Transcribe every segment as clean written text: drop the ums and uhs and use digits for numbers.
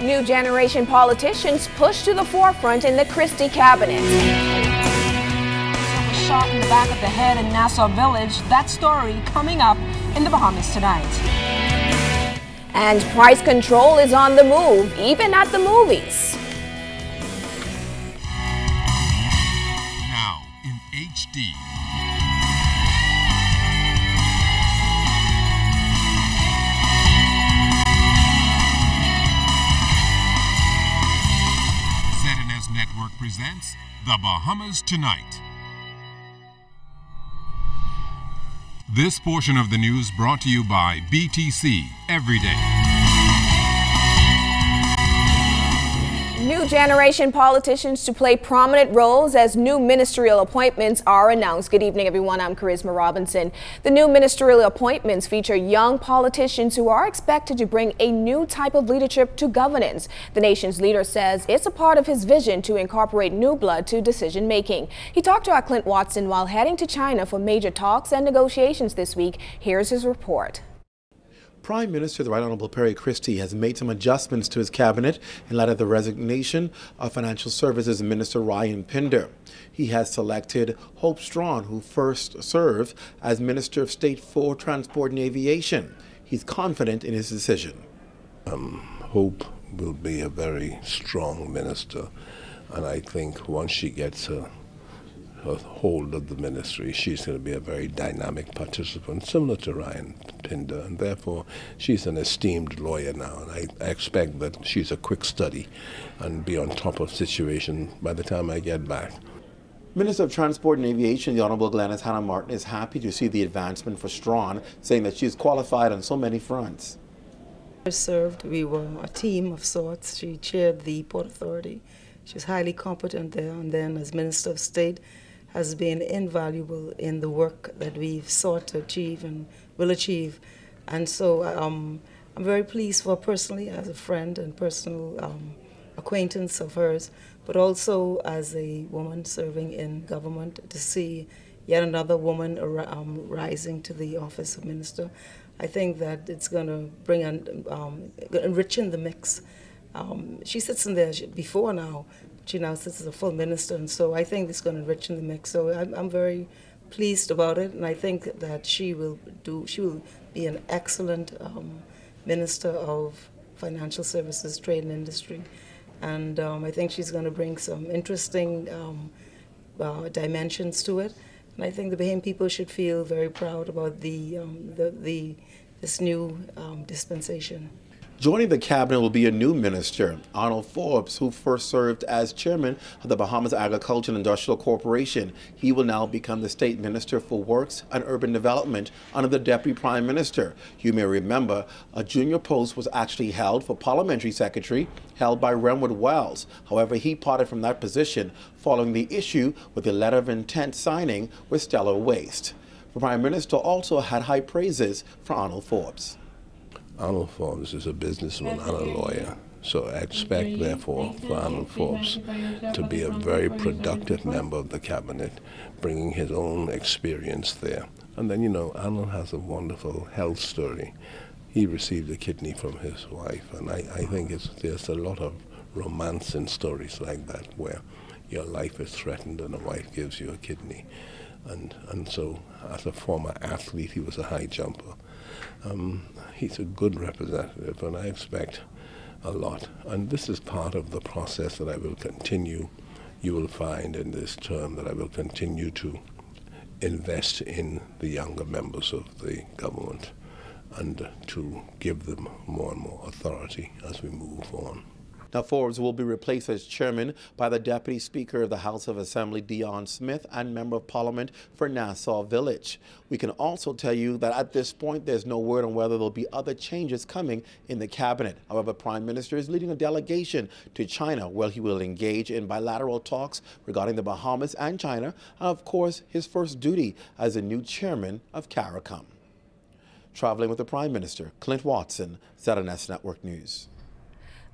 New generation politicians pushed to the forefront in the Christie cabinet. A shot in the back of the head in Nassau Village. That story coming up in the Bahamas tonight. And price control is on the move, even at the movies. Now in HD. ZNS Network presents The Bahamas Tonight. This portion of the news brought to you by BTC Every Day. New generation politicians to play prominent roles as new ministerial appointments are announced. Good evening, everyone. I'm Charisma Robinson. The new ministerial appointments feature young politicians who are expected to bring a new type of leadership to governance. The nation's leader says it's a part of his vision to incorporate new blood to decision making. He talked to our Clint Watson while heading to China for major talks and negotiations this week. Here's his report. Prime Minister, the Right Honorable Perry Christie, has made some adjustments to his cabinet in light of the resignation of Financial Services Minister Ryan Pinder. He has selected Hope Strawn, who first served as Minister of State for Transport and Aviation. He's confident in his decision. Hope will be a very strong minister, and I think once she gets a hold of the ministry, she's going to be a very dynamic participant, similar to Ryan Pinder, and therefore she's an esteemed lawyer now, and I expect that she's a quick study and be on top of situation by the time I get back. Minister of Transport and Aviation, the Honorable Glenys Hannah Martin, is happy to see the advancement for Strawn, saying that she's qualified on so many fronts. We were a team of sorts. She chaired the Port Authority. She was highly competent there, and then as Minister of State has been invaluable in the work that we've sought to achieve and will achieve. And so I'm very pleased for her personally as a friend and personal acquaintance of hers, but also as a woman serving in government, to see yet another woman rising to the office of minister. I think that it's going to bring enriching the mix. She sits in there before now. She now sits as a full minister, and so I think it's going to enrich in the mix. So I'm very pleased about it, and I think that she will be an excellent Minister of Financial Services, Trade and Industry, and I think she's going to bring some interesting dimensions to it. And I think the Bahamian people should feel very proud about this new dispensation. Joining the cabinet will be a new minister, Arnold Forbes, who first served as chairman of the Bahamas Agriculture and Industrial Corporation. He will now become the state minister for Works and Urban Development under the deputy prime minister. You may remember a junior post was actually held for parliamentary secretary, held by Renwood Wells. However, he parted from that position following the issue with the letter of intent signing with Stellar Waste. The prime minister also had high praises for Arnold Forbes. Arnold Forbes is a businessman and a lawyer, so I expect, therefore, for Arnold Forbes to be a very productive member of the cabinet, bringing his own experience there. And then, you know, Arnold has a wonderful health story. He received a kidney from his wife, and I think there's a lot of romance in stories like that, where your life is threatened and a wife gives you a kidney. And so, as a former athlete, he was a high jumper. He's a good representative, and I expect a lot. And this is part of the process that I will continue. You will find in this term that I will continue to invest in the younger members of the government and to give them more and more authority as we move on. Now, Forbes will be replaced as chairman by the Deputy Speaker of the House of Assembly, Dion Smith, and Member of Parliament for Nassau Village. We can also tell you that at this point, there's no word on whether there'll be other changes coming in the cabinet. However, Prime Minister is leading a delegation to China, where he will engage in bilateral talks regarding the Bahamas and China, and of course, his first duty as the new chairman of CARICOM. Traveling with the Prime Minister, Clint Watson, ZNS Network News.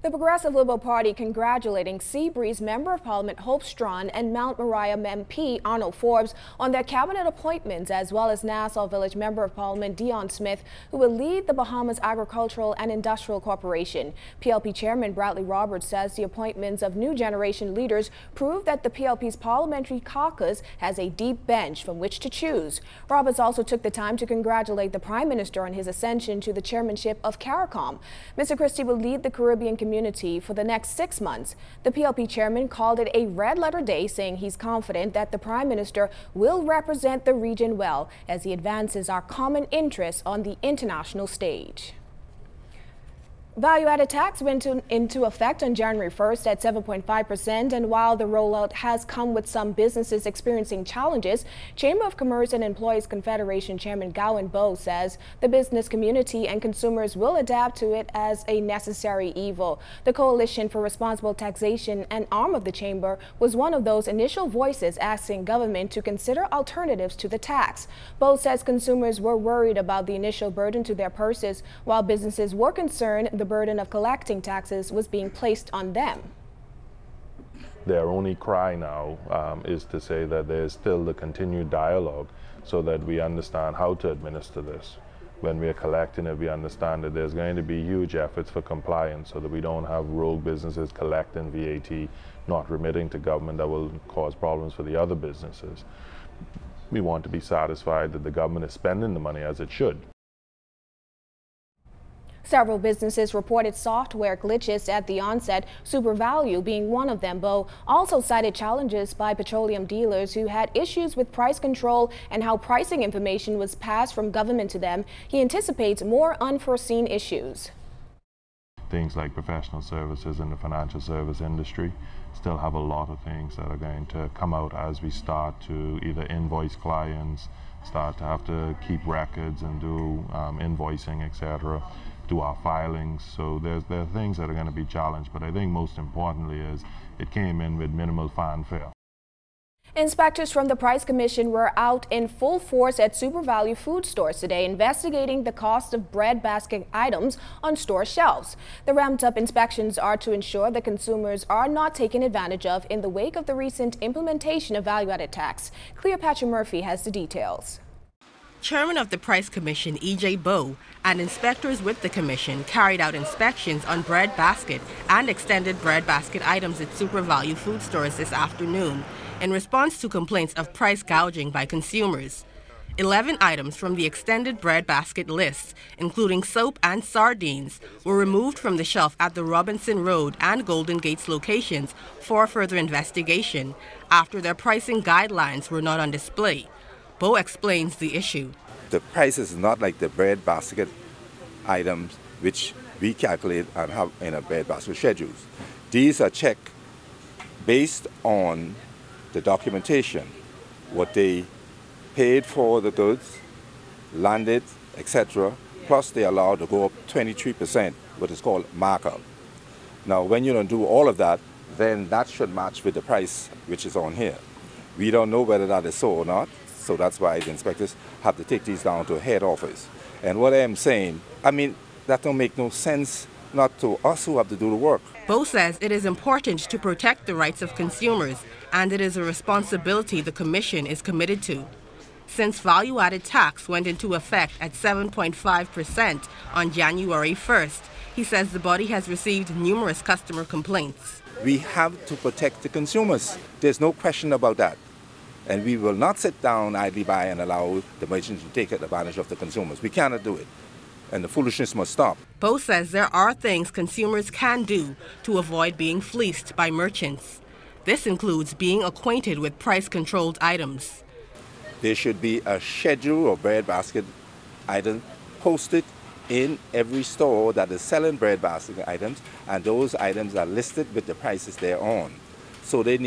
The Progressive Liberal Party congratulating Seabreeze Member of Parliament Hope Strachan and Mount Moriah MP Arnold Forbes on their cabinet appointments, as well as Nassau Village Member of Parliament Dion Smith, who will lead the Bahamas Agricultural and Industrial Corporation. PLP Chairman Bradley Roberts says the appointments of new generation leaders prove that the PLP's parliamentary caucus has a deep bench from which to choose. Roberts also took the time to congratulate the Prime Minister on his ascension to the chairmanship of CARICOM. Mr. Christie will lead the Caribbean community for the next 6 months. The PLP chairman called it a red-letter day, saying he's confident that the Prime Minister will represent the region well as he advances our common interests on the international stage. Value-added tax went into effect on January 1st at 7.5%, and while the rollout has come with some businesses experiencing challenges, Chamber of Commerce and Employees Confederation Chairman Gowan Bowe says the business community and consumers will adapt to it as a necessary evil. The Coalition for Responsible Taxation, an arm of the Chamber, was one of those initial voices asking government to consider alternatives to the tax. Bowe says consumers were worried about the initial burden to their purses, while businesses were concerned the burden of collecting taxes was being placed on them. Their only cry now is to say that there's still the continued dialogue so that we understand how to administer this. When we are collecting it, we understand that there's going to be huge efforts for compliance so that we don't have rogue businesses collecting VAT, not remitting to government, that will cause problems for the other businesses. We want to be satisfied that the government is spending the money as it should. Several businesses reported software glitches at the onset, SuperValue being one of them. Bowe also cited challenges by petroleum dealers who had issues with price control and how pricing information was passed from government to them. He anticipates more unforeseen issues. Things like professional services in the financial service industry still have a lot of things that are going to come out as we start to either invoice clients, start to have to keep records and do invoicing, etc., do our filings. So there are things that are going to be challenged, but I think most importantly is it came in with minimal fanfare. Inspectors from the Price Commission were out in full force at SuperValue food stores today, investigating the cost of bread basket items on store shelves. The ramped-up inspections are to ensure that consumers are not taken advantage of in the wake of the recent implementation of value-added tax. Cleopatra Murphy has the details. Chairman of the Price Commission, E.J. Bowe, and inspectors with the commission carried out inspections on bread basket and extended bread basket items at SuperValue food stores this afternoon in response to complaints of price gouging by consumers. 11 items from the extended bread basket list, including soap and sardines, were removed from the shelf at the Robinson Road and Golden Gates locations for further investigation after their pricing guidelines were not on display. Bowe explains the issue. The price is not like the bread basket items which we calculate and have in a bread basket schedules. These are checked based on the documentation, what they paid for the goods, landed, etc. Plus they are allowed to go up 23%, what is called markup. Now when you don't do all of that, then that should match with the price which is on here. We don't know whether that is so or not. So that's why the inspectors have to take these down to head office. And what I am saying, that don't make no sense, not to us who have to do the work. Bowe says it is important to protect the rights of consumers, and it is a responsibility the Commission is committed to. Since value-added tax went into effect at 7.5% on January 1st, he says the body has received numerous customer complaints. We have to protect the consumers. There's no question about that. And we will not sit down idly by and allow the merchants to take advantage of the consumers. We cannot do it. And the foolishness must stop. Bowe says there are things consumers can do to avoid being fleeced by merchants. This includes being acquainted with price-controlled items. There should be a schedule of bread basket items posted in every store that is selling bread basket items, and those items are listed with the prices they're on. So they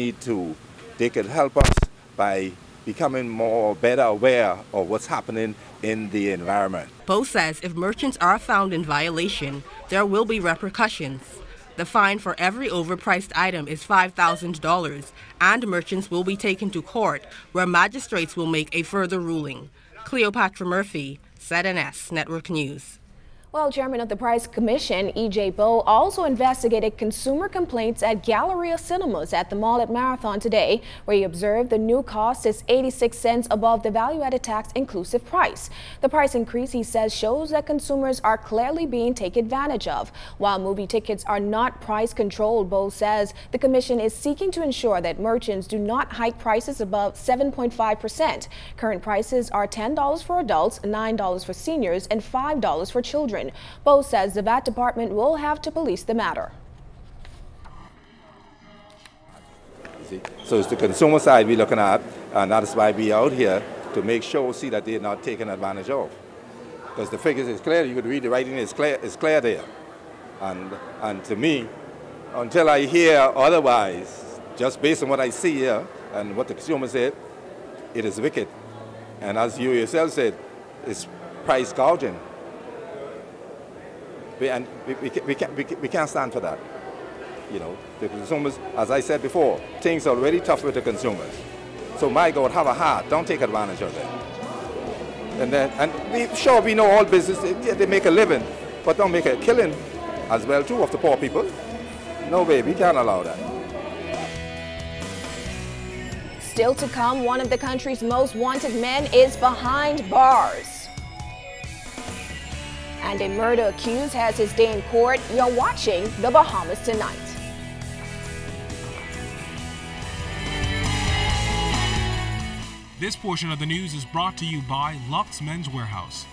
could help us by becoming better aware of what's happening in the environment. Bowe says if merchants are found in violation, there will be repercussions. The fine for every overpriced item is $5,000, and merchants will be taken to court, where magistrates will make a further ruling. Cleopatra Murphy, ZNS Network News. Well, Chairman of the Price Commission, E.J. Bowe, also investigated consumer complaints at Galleria Cinemas at the mall at Marathon today, where he observed the new cost is 86 cents above the value-added tax inclusive price. The price increase, he says, shows that consumers are clearly being taken advantage of. While movie tickets are not price controlled, Bowe says the commission is seeking to ensure that merchants do not hike prices above 7.5%. Current prices are $10 for adults, $9 for seniors, and $5 for children. Bowe says the VAT department will have to police the matter. So it's the consumer side we're looking at, and that's why we're out here to make sure, see that they're not taken advantage of. Because the figures is clear, you could read the writing, it's clear there. And to me, until I hear otherwise, just based on what I see here and what the consumer said, it is wicked. And as you yourself said, it's price gouging. And we can't stand for that. You know, the consumers, as I said before, things are already tough with the consumers. So my God, have a heart, don't take advantage of it. And we know all business, they make a living, but don't make a killing as well too of the poor people. No way, we can't allow that. Still to come, one of the country's most wanted men is behind bars. And a murder accused has his day in court. You're watching The Bahamas Tonight. This portion of the news is brought to you by Lux Men's Warehouse.